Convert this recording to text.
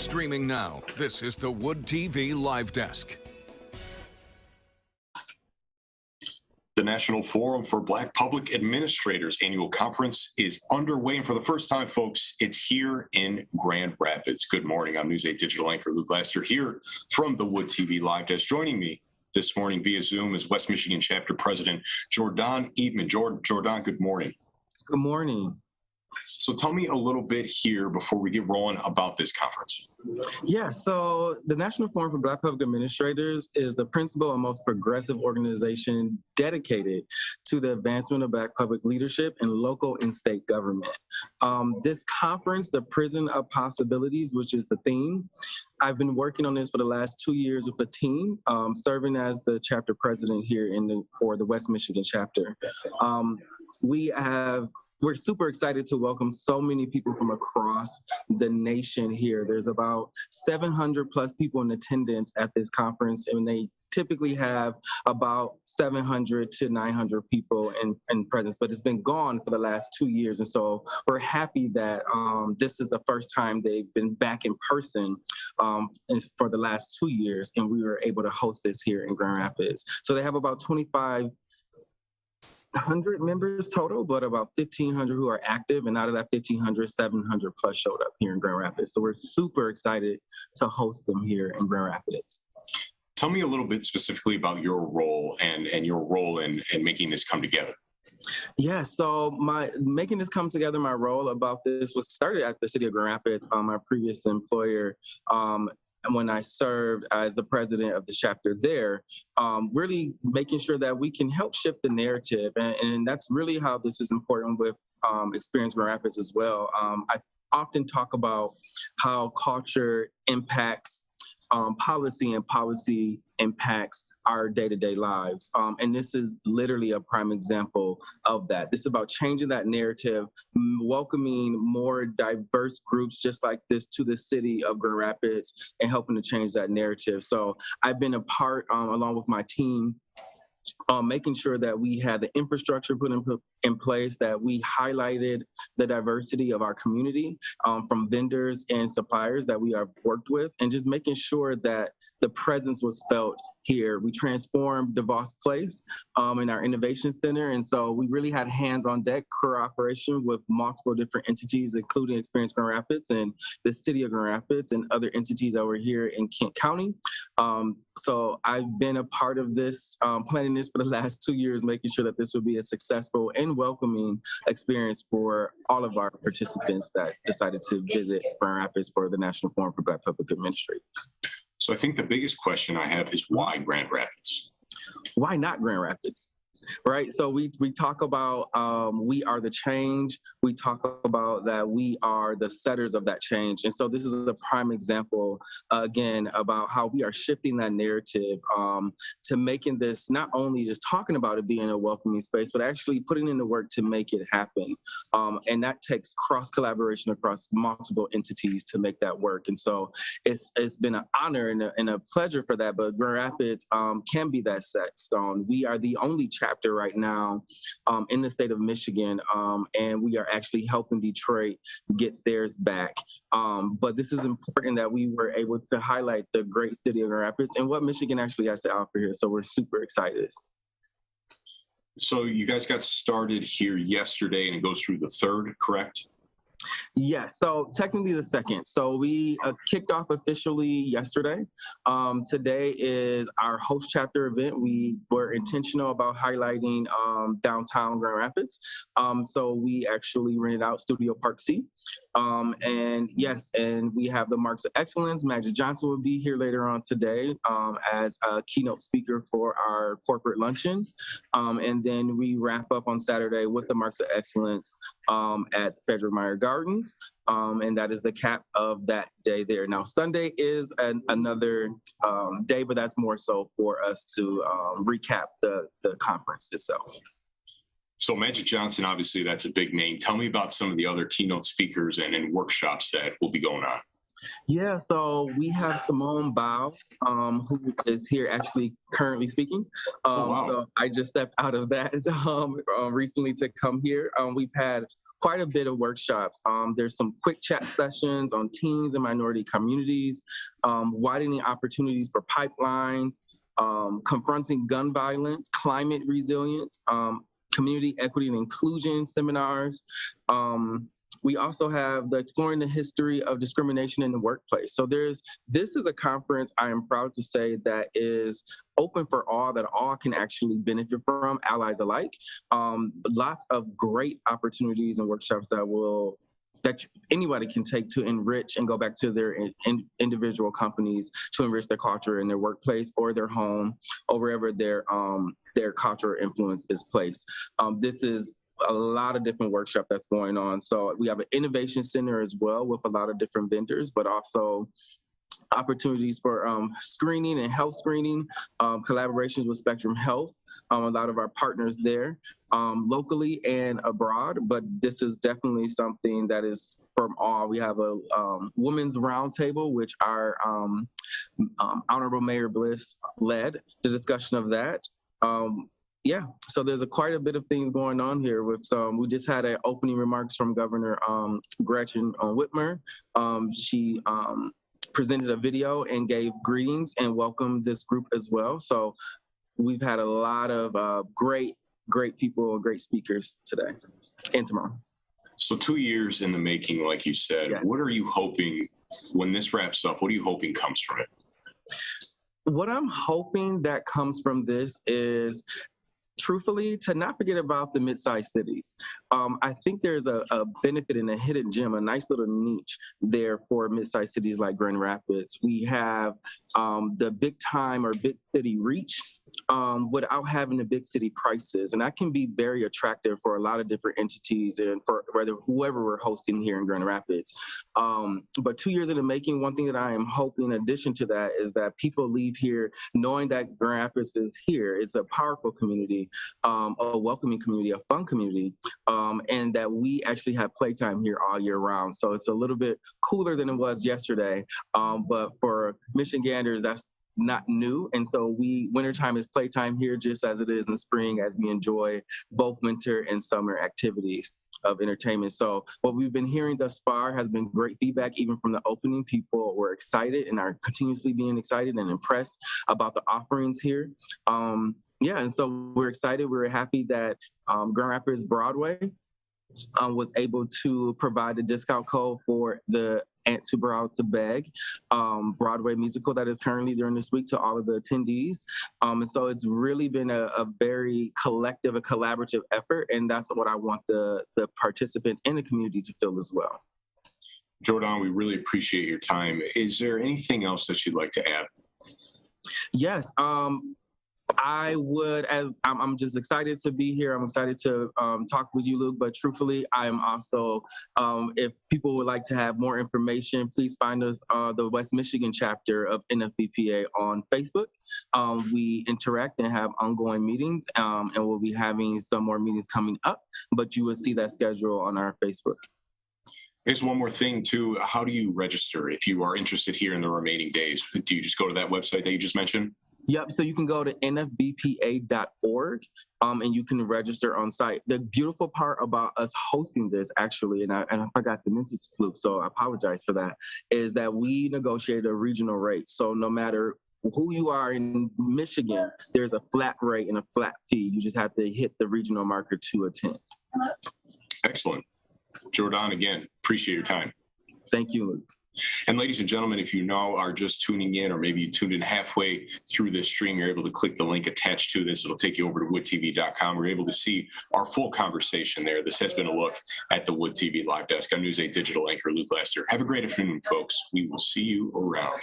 Streaming now, this is the Wood TV Live Desk. The National Forum for Black Public Administrators annual conference is underway. And for the first time, folks, it's here in Grand Rapids. Good morning. I'm News 8 digital anchor Luke Lester here from the Wood TV Live Desk. Joining me this morning via Zoom is West Michigan Chapter President Jordan Eatman. Jordan, good morning. Good morning. So tell me a little bit here before we get rolling about this conference. Yeah, so the National Forum for Black Public Administrators is the principal and most progressive organization dedicated to the advancement of Black public leadership in local and state government. This conference, the Prison of Possibilities, which is the theme, I've been working on this for the last 2 years with the team, serving as the chapter president here for the West Michigan chapter. We're super excited to welcome so many people from across the nation here. There's about 700 plus people in attendance at this conference, and they typically have about 700 to 900 people in presence, but it's been gone for the last 2 years. And so we're happy that this is the first time they've been back in person for the last 2 years, and we were able to host this here in Grand Rapids. So they have about 2,500 members total, but about 1,500 who are active, and out of that 1,500, 700 plus showed up here in Grand Rapids. So we're super excited to host them here in Grand Rapids. Tell me a little bit specifically about your role and your role in making this come together. Yeah, so making this come together, my role about this was started at the City of Grand Rapids, my previous employer. When I served as the president of the chapter there, really making sure that we can help shift the narrative. And that's really how this is important with Experience Grand Rapids as well. I often talk about how culture impacts policy, and policy impacts our day-to-day lives. And this is literally a prime example of that. This is about changing that narrative, welcoming more diverse groups just like this to the city of Grand Rapids, and helping to change that narrative. So I've been a part, along with my team, making sure that we had the infrastructure put in place, that we highlighted the diversity of our community, from vendors and suppliers that we have worked with, and just making sure that the presence was felt here. We transformed DeVos Place in our innovation center, and so we really had hands on deck cooperation with multiple different entities, including Experience Grand Rapids and the City of Grand Rapids and other entities over here in Kent County. So I've been a part of this, planning this for the last 2 years, making sure that this would be a successful and welcoming experience for all of our participants that decided to visit Grand Rapids for the National Forum for Black Public Administrators. So I think the biggest question I have is why Grand Rapids? Why not Grand Rapids? Right. So we talk about we are the change. We talk about that we are the setters of that change. And so this is a prime example, again, about how we are shifting that narrative to making this not only just talking about it being a welcoming space, but actually putting in the work to make it happen. And that takes cross collaboration across multiple entities to make that work. And so it's been an honor and a pleasure for that. But Grand Rapids can be that set stone. We are the only chapter right now in the state of Michigan, and we are actually helping Detroit get theirs back. But this is important that we were able to highlight the great city of Grand Rapids and what Michigan actually has to offer here. So we're super excited. So you guys got started here yesterday, and it goes through the 3rd, correct? Yes, so technically the 2nd. So we kicked off officially yesterday. Today is our host chapter event. We were intentional about highlighting downtown Grand Rapids. So we actually rented out Studio Park C. And yes, and we have the Marks of Excellence. Magic Johnson will be here later on today as a keynote speaker for our corporate luncheon. And then we wrap up on Saturday with the Marks of Excellence at Frederick Meyer Gardens. And that is the cap of that day there. Now, Sunday is another day, but that's more so for us to recap the conference itself. So Magic Johnson, obviously, that's a big name. Tell me about some of the other keynote speakers and workshops that will be going on. Yeah, so we have Simone Biles, who is here actually currently speaking. Oh, wow. So I just stepped out of that recently to come here. We've had quite a bit of workshops. There's some quick chat sessions on teens and minority communities, widening opportunities for pipelines, confronting gun violence, climate resilience, community equity and inclusion seminars. We also have the Exploring the History of Discrimination in the Workplace. So this is a conference I am proud to say that is open for all, that all can actually benefit from, allies alike. Lots of great opportunities and workshops that anybody can take to enrich and go back to their individual companies to enrich their culture in their workplace or their home or wherever their cultural influence is placed. This is a lot of different workshops that's going on. So we have an innovation center as well with a lot of different vendors, but also opportunities for screening and health screening, collaborations with Spectrum Health, a lot of our partners there, locally and abroad. But this is definitely something that is from all. We have a women's roundtable, which our Honorable Mayor Bliss led the discussion of that. Yeah, so there's quite a bit of things going on here with some. We just had opening remarks from Governor Gretchen Whitmer. She presented a video and gave greetings and welcomed this group as well. So we've had a lot of great people and great speakers today and tomorrow. So 2 years in the making, like you said. Yes. What are you hoping when this wraps up? What are you hoping comes from it? What I'm hoping that comes from this is, truthfully, to not forget about the mid-sized cities. I think there's a benefit and a hidden gem, a nice little niche there for mid-sized cities like Grand Rapids. We have the big time or big city reach without having the big city prices. And that can be very attractive for a lot of different entities and for whoever we're hosting here in Grand Rapids. But 2 years in the making, one thing that I am hoping in addition to that is that people leave here knowing that Grand Rapids is here. It's a powerful community, a welcoming community, a fun community, and that we actually have playtime here all year round. So it's a little bit cooler than it was yesterday. But for Michiganders, that's not new. And so wintertime is playtime here just as it is in spring, as we enjoy both winter and summer activities of entertainment. So what we've been hearing thus far has been great feedback, even from the opening. People were excited and are continuously being excited and impressed about the offerings here. Yeah, and so we're excited. We're happy that Grand Rapids Broadway was able to provide a discount code for the Aunt Too Proud to Beg Broadway musical that is currently during this week to all of the attendees. And so it's really been a very collective, a collaborative effort, and that's what I want the participants in the community to feel as well. Jordan, we really appreciate your time. Is there anything else that you'd like to add? Yes. I would, I'm just excited to be here. I'm excited to talk with you, Luke, but truthfully, I am also, if people would like to have more information, please find us, the West Michigan chapter of NFBPA on Facebook. We interact and have ongoing meetings, and we'll be having some more meetings coming up, but you will see that schedule on our Facebook. Here's one more thing too. How do you register if you are interested here in the remaining days? Do you just go to that website that you just mentioned? Yep. So you can go to nfbpa.org and you can register on site. The beautiful part about us hosting this, actually, and I forgot to mention this, Luke, so I apologize for that, is that we negotiated a regional rate. So no matter who you are in Michigan, there's a flat rate and a flat fee. You just have to hit the regional marker to attend. Excellent. Jordan, again, appreciate your time. Thank you, Luke. And ladies and gentlemen, if you now are just tuning in, or maybe you tuned in halfway through this stream, you're able to click the link attached to this. It'll take you over to woodtv.com. We're able to see our full conversation there. This has been a look at the Wood TV Live Desk. I'm News 8 digital anchor Luke Lester. Have a great afternoon, folks. We will see you around.